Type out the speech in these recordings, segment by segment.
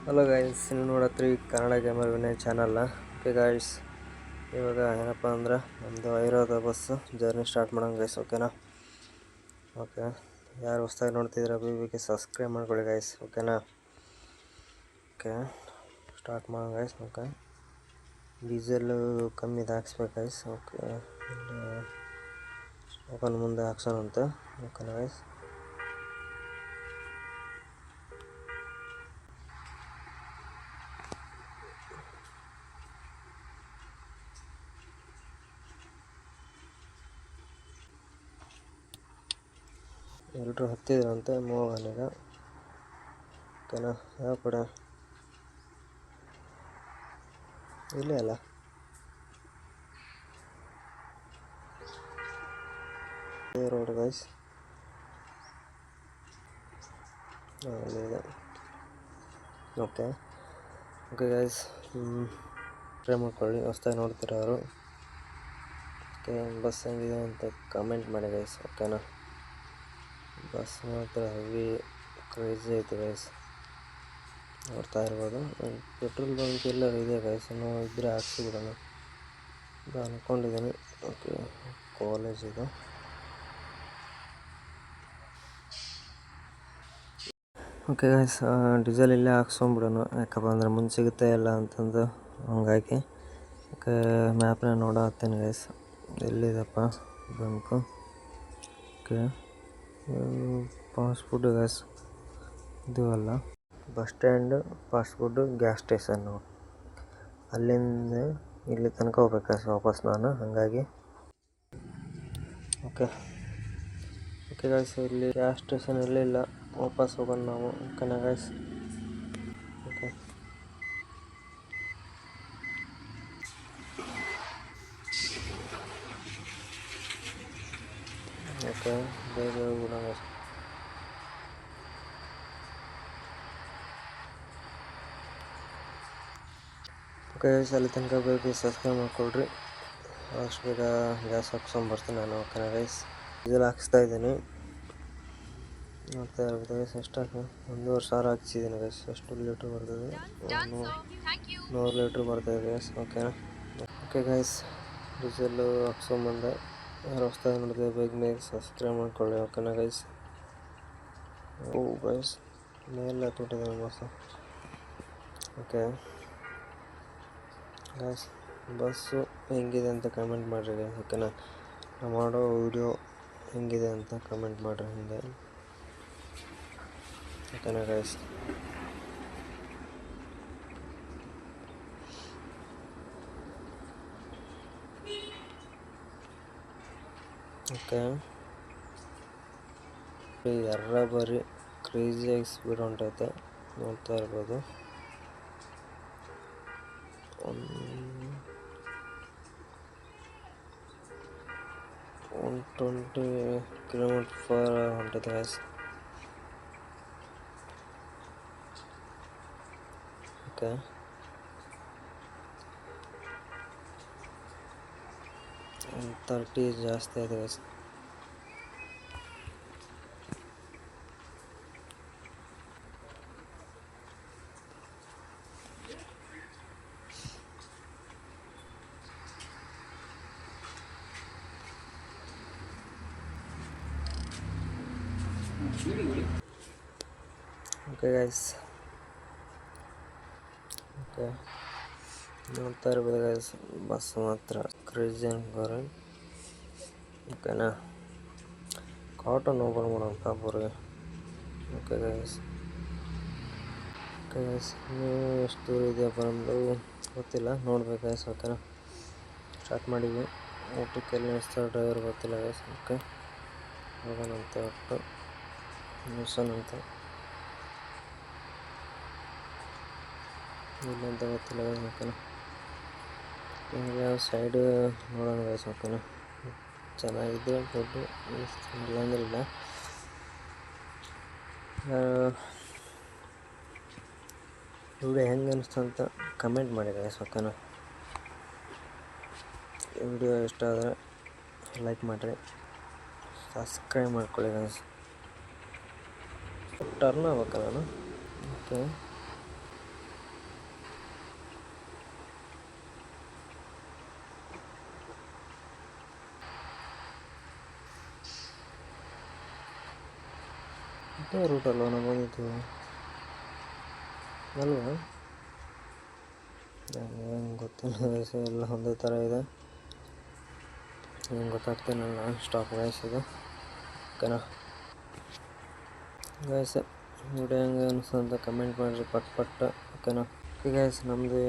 Hello guys, ನೀವು ನೋಡತ್ರಿ Kannada gamer Vinay ಚಾನಲ್ನ. Okay guys, ಇವಾಗ ಏನಪ್ಪ ಅಂದ್ರೆ ನಮ್ಮದು ಐರೋದ ಬಸ್ಸು ಜರ್ನಿ ಸ್ಟಾರ್ಟ್ ಮಾಡೋಣ ಗೈಸ್. ಓಕೆನಾ? ಓಕೆ, ಯಾರು ಹೊಸ್ದಾಗಿ ನೋಡ್ತಿದ್ರೆ ಬಿಗೆ ಸಬ್ಸ್ಕ್ರೈಬ್ ಮಾಡ್ಕೊಳ್ಳಿ ಗೈಸ್. ಓಕೆನಾ? ಓಕೆ, ಸ್ಟಾರ್ಟ್ ಮಾಡೋಣ ಗೈಸ್. ಓಕೆ, ಡೀಸೆಲ್ಲು ಕಮ್ಮಿದು ಹಾಕ್ಸ್ಬೇಕು ಗೈಸ್. ಓಕೆ, ಓಪನ್ ಮುಂದೆ ಹಾಕ್ಸೋಣ ಅಂತ. ಓಕೆನಾ ಗೈಸ್? ಎಲ್ಲರೂ ಹತ್ತಿದ್ರಂತೆ ಮೋಹನಿಗ. ಓಕೆನಾ? ಯಾವ ಕಡೆ ಇಲ್ಲೇ ಅಲ್ಲ, ರೋಡ್ ಗೈಸ್. ಇದೆ. ಓಕೆ ಗೈಸ್, ಟ್ರೈ ಮಾಡ್ಕೊಳ್ಳಿ ಹೊಸ್ದಾಗಿ ನೋಡ್ತಿರೋರು. ಓಕೆ, ಬಸ್ ಹೆಂಗಿದೆ ಅಂತ ಕಮೆಂಟ್ ಮಾಡಿ ಗೈಸ್. ಓಕೆನಾ? ಬಸ್ ಮಾತ್ರ ಹೆವಿ ಕ್ರೇಜಿ ಐತೆ ಗೈಸ್, ನೋಡ್ತಾ ಇರ್ಬೋದು. ಪೆಟ್ರೋಲ್ ಬಂಕ್ ಎಲ್ಲ ಇದೆ ಗೈಸ್, ನಾವು ಇದ್ದರೆ ಹಾಕ್ಸಿಬಿಡೋಣ ಅಂತ ಅಂದ್ಕೊಂಡಿದ್ದೀನಿ. ಓಕೆ, ಕಾಲೇಜ್ ಇದು. ಓಕೆ ಗೈಸ್, ಡೀಸೆಲ್ ಇಲ್ಲೇ ಹಾಕ್ಸ್ಕೊಂಬಿಡೋಣ, ಯಾಕಪ್ಪ ಅಂದರೆ ಮುಂದೆ ಸಿಗುತ್ತೆ ಇಲ್ಲ ಅಂತಂದು ಹಂಗಾಗಿ. ಓಕೆ, ಮ್ಯಾಪ್ನ ನೋಡತ್ತೀನಿ ಗೈಸ್, ಎಲ್ಲಿದಪ್ಪ bunk. Okay, fast food guys ಇದು ಅಲ್ಲ, bus stand, fast food, gas station, ಅಲ್ಲಿಂದ ಇಲ್ಲಿ ತನಕ ಹೋಗ್ಬೇಕು ವಾಪಸ್ ನಾನು, ಹಾಗಾಗಿ. ಓಕೆ ಓಕೆ ಗೈಸ್, ಇಲ್ಲಿ ಗ್ಯಾಸ್ ಸ್ಟೇಷನ್ ಇಲ್ಲ, ವಾಪಸ್ ಹೋಗೋಣ ನಾವು. ಓಕೆನಾ ಗೈಸ್? ಓಕೆ ಓಕೆ, ಬೇಗ ಹೋಗ್ಬಿಡೋಣ ಗೈಸ್. ಓಕೆ ಗೈಸ್, ಅಲ್ಲಿ ತನಕ ಬೇಗ ಸಬ್ಸ್ಕ್ರೈಬ್ ಮಾಡ್ಕೊಳ್ರಿ. ಅಷ್ಟು ಬೇಗ ಗ್ಯಾಸ್ ಹಾಕ್ಸ್ಕೊಂಬರ್ತೀನಿ ನಾನು. ಓಕೆನಾ ಗೈಸ್? ಡೀಸೆಲ್ ಹಾಕ್ಸ್ತಾ ಇದ್ದೀನಿ. ನೋಡ್ತಾ ಇರ್ಬೋದು ಗೈಸ್, ಎಷ್ಟಾಗ 1,500 ಹಾಕ್ಸಿದ್ದೀನಿ ಗೈಸ್. ಎಷ್ಟು ಲೀಟ್ರ್ ಬರ್ತದೆ? 100 ಲೀಟ್ರ್ ಬರ್ತದೆ ಗೈಸ್. ಓಕೆನಾ? ಓಕೆ ಗೈಸ್, ಡೀಸೆಲ್ಲು ಹಾಕ್ಸ್ಕೊಂಬಂದೆ. ಯಾರು ಹೊಸ್ದಾಗಿ ನೋಡಿದ್ರೆ ಬೇಗ ಸಬ್ಸ್ಕ್ರೈಬ್ ಮಾಡ್ಕೊಳ್ಳಿ. ಓಕೆನಾ ಗೈಸ್? ಓ ಗೈಸ್, ಮೇಲೆ ಹತ್ಬಿಟ್ಟಿದೆ ಬಸ್ಸು. ಓಕೆ ಗೈಸ್, ಬಸ್ಸು ಹೆಂಗಿದೆ ಅಂತ ಕಮೆಂಟ್ ಮಾಡಿರಿ. ಓಕೆನಾ? ನಾವು ಮಾಡೋ ವಿಡಿಯೋ ಹೆಂಗಿದೆ ಅಂತ ಕಮೆಂಟ್ ಮಾಡಿರಿ ಹಿಂದೆ. ಓಕೆನಾ ಗೈಸ್? ಓಕೆ, ಎರ್ರ ಬರೀ ಕ್ರೇಜಿಯಾಗಿ ಸ್ಪೀಡ್ ಹೊಂಟೈತೆ, ನೋಡ್ತಾ ಇರ್ಬೋದು. 120 km/h ಹೊಂಟೈತೆ ಗೈಸ್. ಓಕೆ, 30 ಜಾಸ್ತಿ ಆಯ್ತು ಗೈಸ್. ಓಕೆ ಗೈಸ್, ಓಕೆ ನೋಡ್ತಾ ಇರ್ಬೋದು ಗೈಸ್, ಬಸ್ ಮಾತ್ರ ಕ್ರೇಜಿ ಅನ್ಕೋರಿ. ಓಕೆನಾ? ಕಾಟನ್ ಓಪನ್ ಮಾಡೋಣ ಕಾಪುರ್ಗೆ. ಓಕೆ ಗೈಸ್, ಓಕೆ ಗೈಸ್, ನೀವು ಎಷ್ಟು ದೂರ ಇದೆಯಪ್ಪ ನಮ್ಮದು ಗೊತ್ತಿಲ್ಲ, ನೋಡ್ಬೇಕು ಗೈಸ್. ಓಕೆನಾ? ಸ್ಟಾರ್ಟ್ ಮಾಡಿದ್ವಿ. ಊಟಕ್ಕೆಲ್ಲ ನಿಲ್ಲಿಸ್ತಾರೆ ಡ್ರೈವರ್ ಗೊತ್ತಿಲ್ಲ ಗೈಸ್. ಓಕೆ, ಹೋಗೋಣಂತೆ, ಒಟ್ಟು ನಿಲ್ಸೋಣಂತ. ಇಲ್ಲಂತ ಗೊತ್ತಿಲ್ಲ ಗೈಸ್. ಓಕೆನಾ? ಯಾವ ಸೈಡು ನೋಡೋಣ ಗೈಸ್. ಓಕೆನಾ? ಚೆನ್ನಾಗಿದೆ ಫುಡ್ಡು, ಇಲ್ಲ ಅಂದ್ರೆ ಇಲ್ಲ. ವಿಡಿಯೋ ಹೆಂಗೆ ಅನಿಸ್ತು ಅಂತ ಕಮೆಂಟ್ ಮಾಡಿ ಗೈಸ್. ಓಕೆನಾ? ವಿಡಿಯೋ ಇಷ್ಟ ಆದರೆ ಲೈಕ್ ಮಾಡಿರಿ, ಸಬ್ಸ್ಕ್ರೈಬ್ ಮಾಡ್ಕೊಳ್ಳಿ ಗೈಸ್. ಟರ್ನ್ ಆಗ್ಬೇಕ ನಾನು. ಓಕೆ, ಇದೇ ರೂಟಲ್ವ ನಾವು ಬಂದಿದ್ದು ಅಲ್ವಾ? ಏನು ಗೊತ್ತಿಲ್ಲ ಗೈಸ್, ಎಲ್ಲ ಒಂದೇ ಥರ ಇದೆ. ಏನು ಗೊತ್ತಾಗ್ತೇನಲ್ಲ ಸ್ಟಾಪ್ ಗೈಸ್ ಇದು. ಓಕೆನಾ ಗೈಸ್, ವಿಡಿಯೋ ಹೆಂಗೆ ಅನಿಸ್ತು ಅಂತ ಕಮೆಂಟ್ ಮಾಡಿರಿ ಪಟ್. ಓಕೆನಾ. ಓಕೆ ಗೈಸ್, ನಮ್ಮದು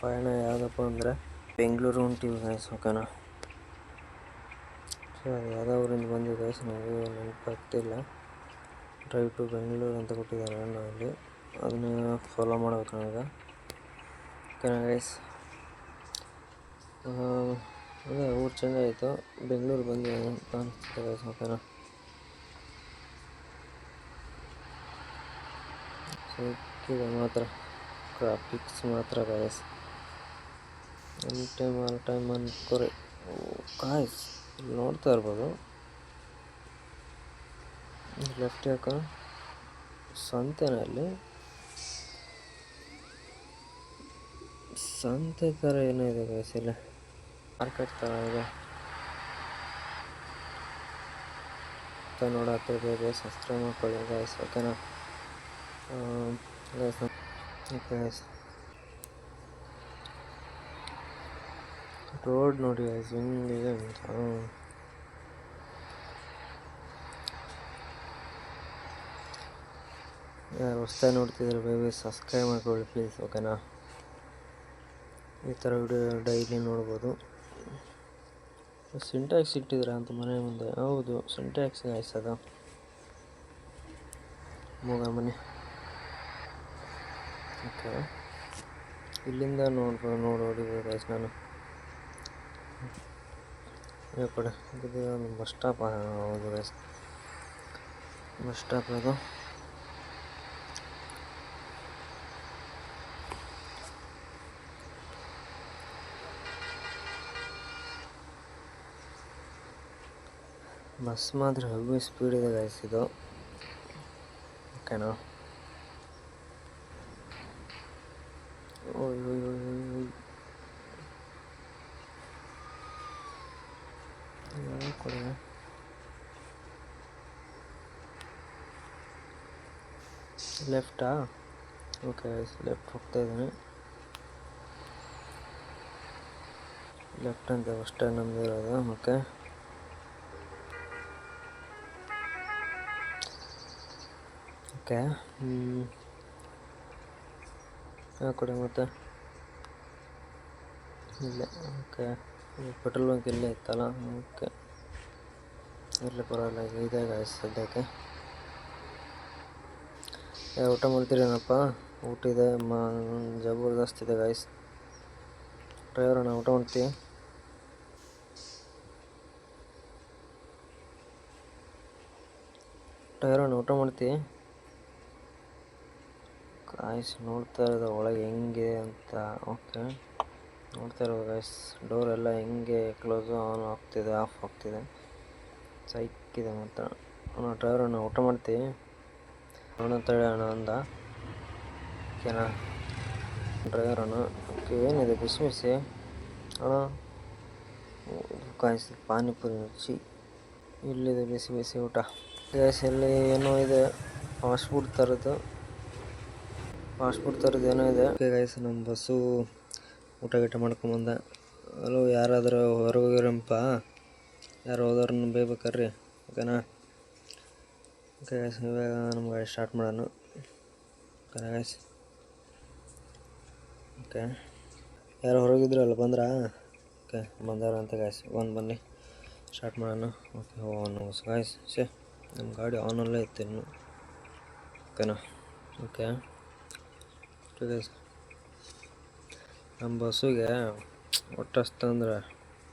ಪಯಣ ಯಾವುದಪ್ಪ ಅಂದರೆ ಬೆಂಗಳೂರು ಹೊಂಟಿವಿ ಗೈಸ್. ಓಕೆನಾ. ಸೊ ಯಾವುದೋ ಊರಿಂದ ಬಂದಿವಿ ಗೈಸ್, ನನಗೆ ನೆನಪಾಗ್ತಿಲ್ಲ. ಡ್ರೈವ್ ಟು ಬೆಂಗಳೂರು ಅಂತ ಕೊಟ್ಟಿದ್ದಾರೆ ಅಲ್ಲಿ, ಅದನ್ನ ಫಾಲೋ ಮಾಡ್ಬೇಕು ನನಗೆ. ಓಕೆನಾ ಗೈಸ್, ಅದೇ ಊರು ಚೇಂಜ್ ಆಯಿತು, ಬೆಂಗಳೂರು ಬಂದಿದೆ ಅಂತ ಅನಿಸ್ತದೆ ಗೈಸ್. ಓಕೆನಾ. ಸಿಕ್ಕಿದೆ ಮಾತ್ರ ಗ್ರಾಫಿಕ್ಸ್ ಮಾತ್ರ guys, any time all time ಅನ್ಕೋರಿ ಗಾಯ್ಸ್. ಇಲ್ಲಿ ನೋಡ್ತಾ ಇರ್ಬೋದು, ಲೆಫ್ಟ್ ಯಾಕೆ ಸಂತೆನಲ್ಲಿ ಸಂತೆ ಥರ ಏನೋ ಇದೆ ಗೈಸ್, ಇಲ್ಲ ಮಾರ್ಕೆಟ್ ಥರ ಇದೆ. ನೋಡಾಗ್ತಿದೆ, ಸಬ್ಸ್ಕ್ರೈಬ್ ಮಾಡ್ಕೊಳ್ಳಿ ಗೈಸ್. ಓಕೆನಾ ಗೈಸ್. ಓಕೆ ಗೈಸ್, ರೋಡ್ ನೋಡಿ ಗೈಸ್ ಹಿಂಗಿದೆ ಅಂತ. ಯಾರು ಹೊಸ್ದಾಗಿ ನೋಡ್ತಿದ್ರೆ ಬೇಬಿ ಸಬ್ಸ್ಕ್ರೈಬ್ ಮಾಡ್ಕೊಳ್ಳಿ ಪ್ಲೀಸ್. ಓಕೆನಾ. ಈ ಥರ ವಿಡಿಯೋ ಡೈಲಿ ನೋಡ್ಬೋದು. ಸಿಂಟ್ಯಾಕ್ಸ್ ಇಟ್ಟಿದ್ದೀರಾ ಅಂತ ಮನೆ ಮುಂದೆ? ಹೌದು, ಸಿಂಟ್ಯಾಕ್ಸ್ ಗೈಸ್ ಅದು, ಮೂಗ ಮನೆ. ಓಕೆ, ಇಲ್ಲಿಂದ ನೋಡ್ಬೋದು ಗೈಸ್ ನಾನು. ಈ ಕಡೆ ಇದು ಒಂದು ಬಸ್ ಸ್ಟಾಪ್. ಹೌದು ಗೈಸ್, ಬಸ್ ಸ್ಟಾಪ್ ಅದು. ಬಸ್ ಮಾತ್ರ ಹೆವಿ ಸ್ಪೀಡ್ ಇದೆ ಗೈಸ್ ಇದು. ಓಕೆನಾ. ಕೊಡಿ ಲೆಫ್ಟಾ? ಓಕೆ ಗೈಸ್, ಲೆಫ್ಟ್ ಹೋಗ್ತಾ ಇದ್ದೀನಿ. ಲೆಫ್ಟ್ ಅಂತ ಬಸ್ ಸ್ಟ್ಯಾಂಡ್ ನಮ್ಮದು ಇರೋದು. Okay, okay. ಕೊಡಿ ಮತ್ತೆ ಇಲ್ಲೇ. ಓಕೆ, ಪೆಟ್ರೋಲ್ ಬಂಕ್ ಇಲ್ಲೇ ಇತ್ತಲ್ಲ. ಓಕೆ, ಇರಲಿ ಪರವಾಗಿಲ್ಲ, ಇದೆ ಗಾಯ್ಸ್ ಸದ್ಯಕ್ಕೆ. ಊಟ ಮಾಡ್ತೀರೇನಪ್ಪ? ಊಟ ಇದೆ, ಜಬರ್ದಸ್ತ್ ಇದೆ ಗಾಯ್ಸ್. ಡ್ರೈವರ್ ಅಣ್ಣ ಊಟ ಮಾಡ್ತೀವಿ? ಡ್ರೈವರ್ ಅಣ್ಣ ಊಟ ಮಾಡ್ತೀವಿ? ಗಾಯ್ಸ್ ನೋಡ್ತಾ ಇರೋದು ಒಳಗೆ ಹೆಂಗೆ ಅಂತ. ಓಕೆ, ನೋಡ್ತಾ ಇರೋದು ಗಾಯ್ಸ್, ಡೋರ್ ಎಲ್ಲ ಹೆಂಗೆ ಕ್ಲೋಸು ಆನ್ ಆಗ್ತಿದೆ, ಆಫ್ ಆಗ್ತಿದೆ, ಸೈಕ್ಕಿದೆ ಮಾತ್ರ. ಅಣ್ಣ ಡ್ರೈವರ್ ಅಣ್ಣ ಊಟ ಮಾಡ್ತೀವಿ? ಅಣ್ಣ ತಳಿ ಅಣ್ಣ ಅಂದ. ಓಕೆನಾ ಡ್ರೈವರ್ ಅಣ್ಣ. ಓಕೆ, ಏನಿದೆ ಬಿಸಿ ಬಿಸಿ ಅಣ್ಣ? ಗಾಯ್ಸ್ ಪಾನಿಪುರಿ ರುಚಿ ಇಲ್ಲಿದೆ, ಬಿಸಿ ಬಿಸಿ ಊಟ ಗ್ಯಾಸ್. ಇಲ್ಲಿ ಏನೋ ಇದೆ, ಫಾಸ್ಟ್ ಫುಡ್ ಥರದ್ದು ಏನೋ ಇದೆ. ಓಕೆ ಗೈಸ್, ನಮ್ಮ ಬಸ್ಸು ಊಟ ಗೀಟ ಮಾಡ್ಕೊಂಬಂದ. ಅಲ್ಲೋ ಯಾರಾದರೂ ಹೊರಗೆ ಹೋಗಿರಪ್ಪ, ಯಾರು ಹೋದವ್ರನ್ನ ಬೇಯ್ಬೇಕರ್ರಿ. ಓಕೆನಾ. ಓಕೆ ಗೈಸ್, ಇವಾಗ ನಮ್ಮ ಗಾಡಿ ಸ್ಟಾರ್ಟ್ ಮಾಡೋಣ. ಓಕೆನಾ ಗೈಸ್. ಓಕೆ, ಯಾರು ಹೊರಗಿದ್ರಲ್ಲ ಬಂದ್ರಾ? ಓಕೆ, ಬಂದವ್ರ ಅಂತ ಗಾಯ್ಸ್. ಬನ್ನಿ ಸ್ಟಾರ್ಟ್ ಮಾಡೋಣ. ಓಕೆ, ಗಾಯ್ಸ್ ನಮ್ಮ ಗಾಡಿ ಆನಲ್ಲೇ ಇತ್ತು ಇನ್ನು. ಓಕೆನಾ. ಓಕೆ ಗೈಸ್, ನಮ್ಮ ಬಸ್ಸಿಗೆ ಹೊಟ್ಟೆ ಹಸ್ತಂದ್ರೆ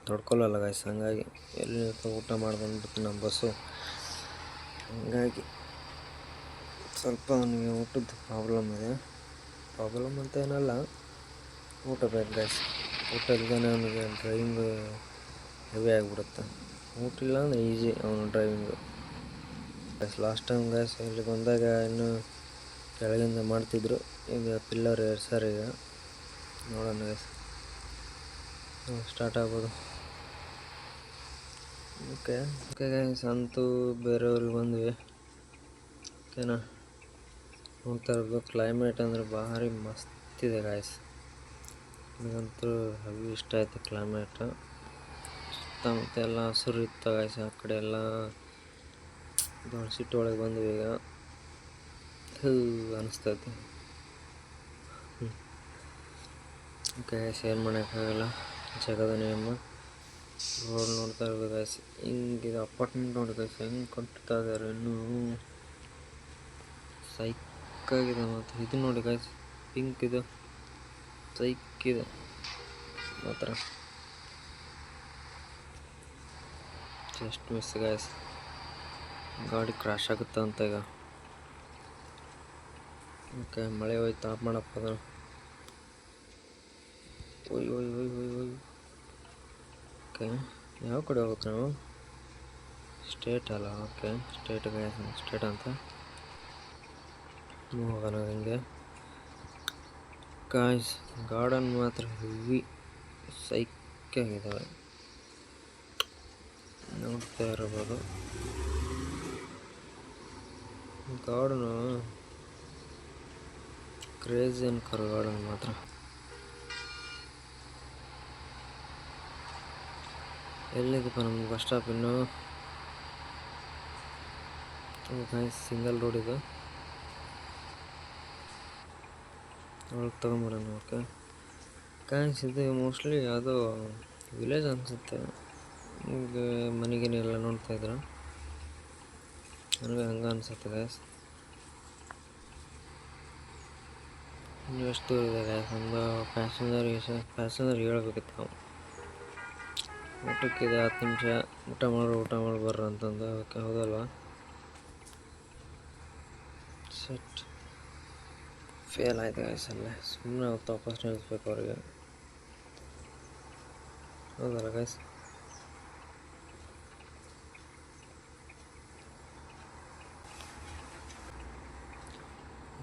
ತಡ್ಕೊಳ್ಳಲ್ಲ ಗಾಯ್ಸ್, ಹಂಗಾಗಿ ಎಲ್ಲಿ ಊಟ ಮಾಡ್ಬಂದ್ಬಿಟ್ಟು ನಮ್ಮ ಬಸ್ಸು. ಹಂಗಾಗಿ ಸ್ವಲ್ಪ ಅವನಿಗೆ ಊಟದ ಪ್ರಾಬ್ಲಮ್ ಇದೆ. ಪ್ರಾಬ್ಲಮ್ ಅಂತ ಏನಲ್ಲ, ಊಟ ಬೇಕು ಗಾಯ್ಸ್. ಊಟ ಇಲ್ದೇ ಅವನಿಗೆ ಡ್ರೈವಿಂಗ್ ಹೆವಿ ಆಗಿಬಿಡುತ್ತೆ. ಊಟ ಇಲ್ಲ ಅಂದರೆ ಈಸಿ ಅವನು driving guys. Last time guys ಇಲ್ಲಿ ಬಂದಾಗ ಇನ್ನೂ ಕೆಳಗಿಂದ ಮಾಡ್ತಿದ್ರು, ಈಗ ಪಿಲ್ಲರ್ ಏರ್ಸಾರ. ಈಗ ನೋಡೋಣ ಗಾಯ್ಸ್, ಸ್ಟಾರ್ಟ್ ಆಗ್ಬೋದು. ಓಕೆ ಗೈಸ್, ಅಂತೂ ಬೇರೆಯವ್ರಿಗೆ ಬಂದ್ವಿ. ಓಕೆನಾ. ನೋಡ್ತಾ ಇರ್ಬೋದು ಕ್ಲೈಮೇಟ್ ಅಂದರೆ ಭಾರಿ ಮಸ್ತ್ ಇದೆ ಗಾಯ್ಸ್. ನನಗಂತೂ ಹೆವಿ ಇಷ್ಟ ಆಯಿತು ಕ್ಲೈಮೇಟ್. ಸುತ್ತಮುತ್ತ ಎಲ್ಲ ಹಸಿರು ಇತ್ತು ಗಾಯ್ಸ್. ಆ ಕಡೆ ಎಲ್ಲ ದೊಡ್ಡ ಸಿಟಿ ಒಳಗೆ ಬಂದ್ವಿ ಈಗ. ಅನಿಸ್ತೈತಿ. ಓಕೆ ಗಾಯ್ಸ್, ಏನು ಮಾಡೋಕ್ಕಾಗಲ್ಲ, ಜಗದ ನಿಯಮ. ರೋಡ್ ನೋಡ್ತಾ ಇರ್ಬೋದು ಗಾಯ್ಸ್. ಹಿಂಗಿದೆ ಅಪಾರ್ಟ್ಮೆಂಟ್ ನೋಡಿ ಗಾಯ್ಸ್, ಹೆಂಗೆ ಕಟ್ತಾ ಇದ್ದಾರೆ ಇನ್ನೂ ಸೈಕಾಗಿದೆ. ಮತ್ತು ಇದು ನೋಡಿ ಗಾಯ್ಸ್, ಪಿಂಕ್ ಇದು ಸೈಕಿದೆ ಮಾತ್ರ. Just miss guys. ಗಾಡಿ ಕ್ರ್ಯಾಶ್ ಆಗುತ್ತಾ ಅಂತ ಈಗ. ಓಕೆ, ಮಳೆ ಹೋಯ್ತು, ಆಫ್ ಮಾಡಪ್ಪ ಅದು. ಒಯ್ ಒಯ್ ಒಯ್ ಒಯ್ ಒಯ್. ಓಕೆ, ಯಾವ ಕಡೆ ಹೋಗ್ಬೇಕು ನಾವು? ಸ್ಟೇಟ್ ಅಲ್ಲ. ಓಕೆ, ಸ್ಟೇಟ್ ಗಾಯ್ಸ್, ಸ್ಟೇಟ್ ಅಂತ ಹೋಗೋಣ ಹಿಂಗೆ. ಗಾಯ್ಸ್, ಗಾರ್ಡನ್ ಮಾತ್ರ ಹೆವಿ ಸೈಕಾಗಿದ್ದಾವೆ, ನೋಡ್ತಾ ಇರಬಹುದು. ಗಾರ್ಡನು ಕ್ರೇಜಿ ಅನ್ಕರು ಗಾರ್ಡನ್ ಮಾತ್ರ. ಎಲ್ಲಿದಪ್ಪ ನಮ್ಗೆ ಬಸ್ ಸ್ಟಾಪ್? ಇನ್ನು ಸಿಂಗಲ್ ರೋಡ್ ಇದು, ಒಳಗೆ ತೊಗೊಂಬರೋಣ. ಓಕೆ ಗಾಯ್ಸ್, ಇದು ಮೋಸ್ಟ್ಲಿ ಅದು ವಿಲೇಜ್ ಅನಿಸುತ್ತೆ. ಈಗ ಮನೆಗೇನೆಲ್ಲ ನೋಡ್ತಾ ಇದ್ರು, ನನಗೆ ಹಂಗೆ ಅನಿಸುತ್ತೆ ಗಾಯ್ಸ್. ಇನ್ನು ಎಷ್ಟು ದೂರ ಇದೆ ಗಾಯ್ಸ್? ಒಂದು ಪ್ಯಾಸೆಂಜರ್ ಹೇಳ್ಬೇಕಿತ್ತು ನಾವು. ಊಟಕ್ಕಿದೆ 10 ನಿಮಿಷ, ಊಟ ಮಾಡಿ ಬರ್ರಿ ಅಂತಂದು. ಓಕೆ, ಹೌದಲ್ವಾ? ಸೆಟ್ ಫೇಲ್ ಆಯ್ತು ಗಾಯ್ಸ್. ಅಲ್ಲೇ ಸುಮ್ಮನೆ ವಾಪಸ್ ನಿಲ್ಲಿಸ್ಬೇಕು ಅವ್ರಿಗೆ, ಹೌದಲ್ಲ ಗಾಯ್ಸ್?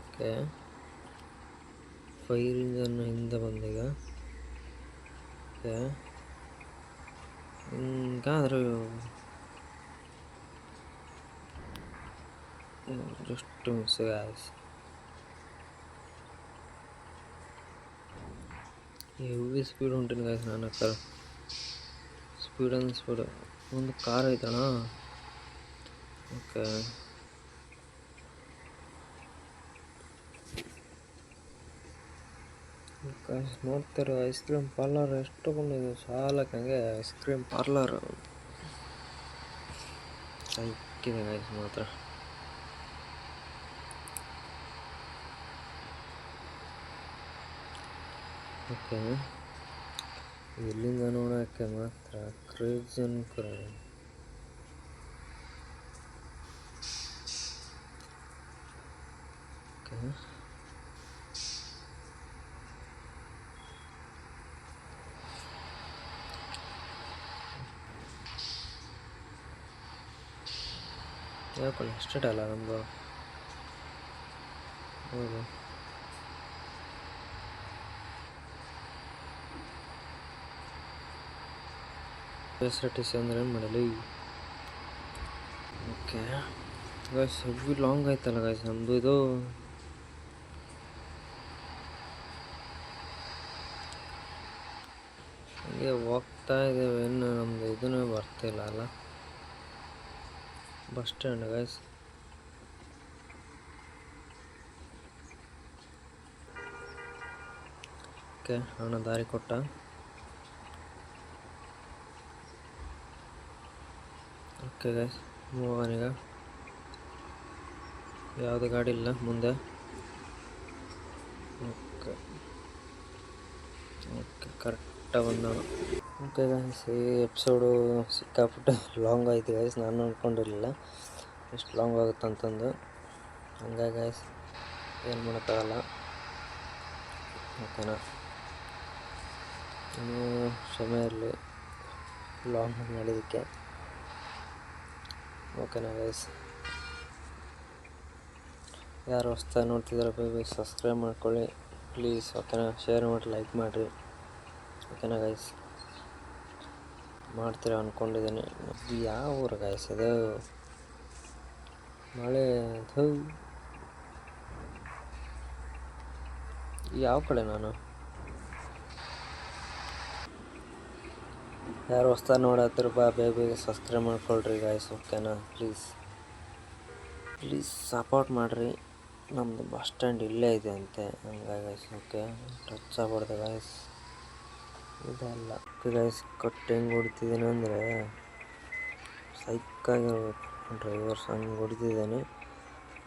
ಓಕೆ, ಫೈರ್ ಇಂಜನ್ ಹಿಂದೆ ಬಂದೀಗ. ಓಕೆ, ಹಿಂಗಾದ್ರೆ just miss guys. Heavy speed ಹೊಂಟೀನಿ ಗಾಯ್ಸ್ ನಾನು. ಅಕ್ಕ ಸ್ಪೀಡ್ ಅಂದ್ರೆ ಸ್ಪೀಡ್. ಒಂದು ಕಾರ್ ಐತಣ್ಣ. ಓಕೆ, ನೋಡ್ತಾರೆ ಐಸ್ ಕ್ರೀಮ್ ಪಾರ್ಲರ್ ಎಷ್ಟು ತಗೊಂಡಿದೆ ಸಾಲಕ್ಕೆ. ಹಂಗೆ ಐಸ್ ಕ್ರೀಮ್ ಪಾರ್ಲರ್ ಸೈಕಿದೆ ಗಾಯ್ಸ್ ಮಾತ್ರ. ಓಕೆ, ಇಲ್ಲಿಂದ ನೋಡೋಕ್ಕೆ ಮಾತ್ರ ಕ್ರೇಜಿ ಅನ್ಕರ. ಓಕೆ, ಯಾಕಲ್ಲ ಎಸ್ಟೇಟ್ ಅಲ್ಲ ನಮ್ಮದು. ಹೌದು, SRTC ಅಂದರೆ ಏನು ಮಾಡಲಿ. ಓಕೆ ಗಾಯ್ಸ್, ಹೆವಿ ಲಾಂಗ್ ಆಯ್ತಲ್ಲ ಗಾಯ್ಸ್ ನಮ್ಮದು ಇದು. ಹಂಗೆ ಹೋಗ್ತಾ ಇದ್ದೇವೆ, ಇನ್ನು ನಮ್ಮದು ಇದೂ ಬರ್ತಿಲ್ಲ ಅಲ್ಲ. Bus stand guys. ಓಕೆ, ಅಣ್ಣ ದಾರಿ ಕೊಟ್ಟ. ಓಕೆ ಗೈಸ್, ಹೋಗೋಣೀಗ. ಯಾವುದೇ ಗಾಡಿ ಇಲ್ಲ ಮುಂದೆ. ಓಕೆ ಓಕೆ, ಕರೆಕ್ಟಾಗಿ ಬಂದವನು. ಓಕೆ ಗೈಸ್, ಈ ಎಪಿಸೋಡು ಸಿಕ್ಕಾಪಟ್ಟೆ ಲಾಂಗ್ ಆಯ್ತು ಗೈಸ್. ನಾನು ಅಂದ್ಕೊಂಡಿರಲಿಲ್ಲ ಎಷ್ಟು ಲಾಂಗ್ ಆಗುತ್ತೆ ಅಂತಂದು. ಹಂಗಾಗಿ ಗೈಸ್ ಏನು ಮಾಡೋಕ್ಕಾಗಲ್ಲ. ಓಕೆನಾ, ಇನ್ನೂ ಕ್ಷಮೆ ಇರಲಿ ಲಾಂಗ್ ಮಾಡಿದ್ದಕ್ಕೆ. ಓಕೆನಾ ಗೈಸ್, ಯಾರು ಹೊಸ್ದಾಗಿ ನೋಡ್ತಿದ್ದಾರೆ ಬೇಗ ಸಬ್ಸ್ಕ್ರೈಬ್ ಮಾಡ್ಕೊಳ್ಳಿ ಪ್ಲೀಸ್. ಓಕೆನಾ, ಶೇರ್ ಮಾಡಿ, ಲೈಕ್ ಮಾಡಿರಿ. ಓಕೆನಾ ಗೈಸ್, ಮಾಡ್ತೀರ ಅಂದ್ಕೊಂಡಿದ್ದೀನಿ. ಯಾವ ಊರು ಗೈಸ್ ಇದು? ಮಳೆ ಯಾವ ಕಡೆ ನಾನು ಯಾರು ಹೊಸ್ದಾಗಿ ನೋಡತ್ತಿರ ಬೇಗ ಬೇಗ ಸಬ್ಸ್ಕ್ರೈಬ್ ಮಾಡ್ಕೊಳ್ರಿ ಗಾಯ್ಸ್. ಓಕೆನಾ? ಪ್ಲೀಸ್ ಸಪೋರ್ಟ್ ಮಾಡಿರಿ. ನಮ್ಮದು ಬಸ್ ಸ್ಟ್ಯಾಂಡ್ ಇಲ್ಲೇ ಇದೆ ಅಂತೆ, ಹಂಗಾಗಿ ಗಾಯ್ಸ್ ಓಕೆ ಟಚ್ ಆಗ್ಬಾರ್ದು ಗಾಯ್ಸ್. ಇದೆಲ್ಲ ಓಕೆ ಗಾಯ್ಸ್. ಕಟ್ ಹೆಂಗೆ ಹೊಡಿತಿದ್ದೀನಿ ಅಂದರೆ ಸೈಕಾಗಿರ್ಬೇಕು, ಡ್ರೈವರ್ಸ್ ಹಂಗೆ ಹೊಡಿತಿದ್ದಾನೆ.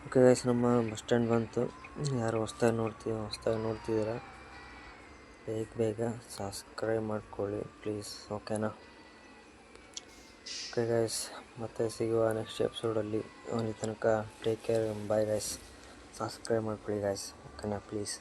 ಓಕೆ ಗಾಯ್ಸ್, ನಮ್ಮ ಬಸ್ ಸ್ಟ್ಯಾಂಡ್ ಬಂತು. ಯಾರು ಹೊಸ್ದಾಗಿ ನೋಡ್ತಿದ್ದೀರಾ ಬೇಗ ಬೇಗ ಸಬ್ಸ್ಕ್ರೈಬ್ ಮಾಡ್ಕೊಳ್ಳಿ ಪ್ಲೀಸ್. ಓಕೆನಾ? ಓಕೆ ಗೈಸ್, ಮತ್ತೆ ಸಿಗುವ ನೆಕ್ಸ್ಟ್ ಎಪಿಸೋಡಲ್ಲಿ. ಅಲ್ಲಿ ತನಕ take care, bye guys. Subscribe ಮಾಡ್ಕೊಳ್ಳಿ ಗೈಸ್. ಓಕೆನಾ ಪ್ಲೀಸ್.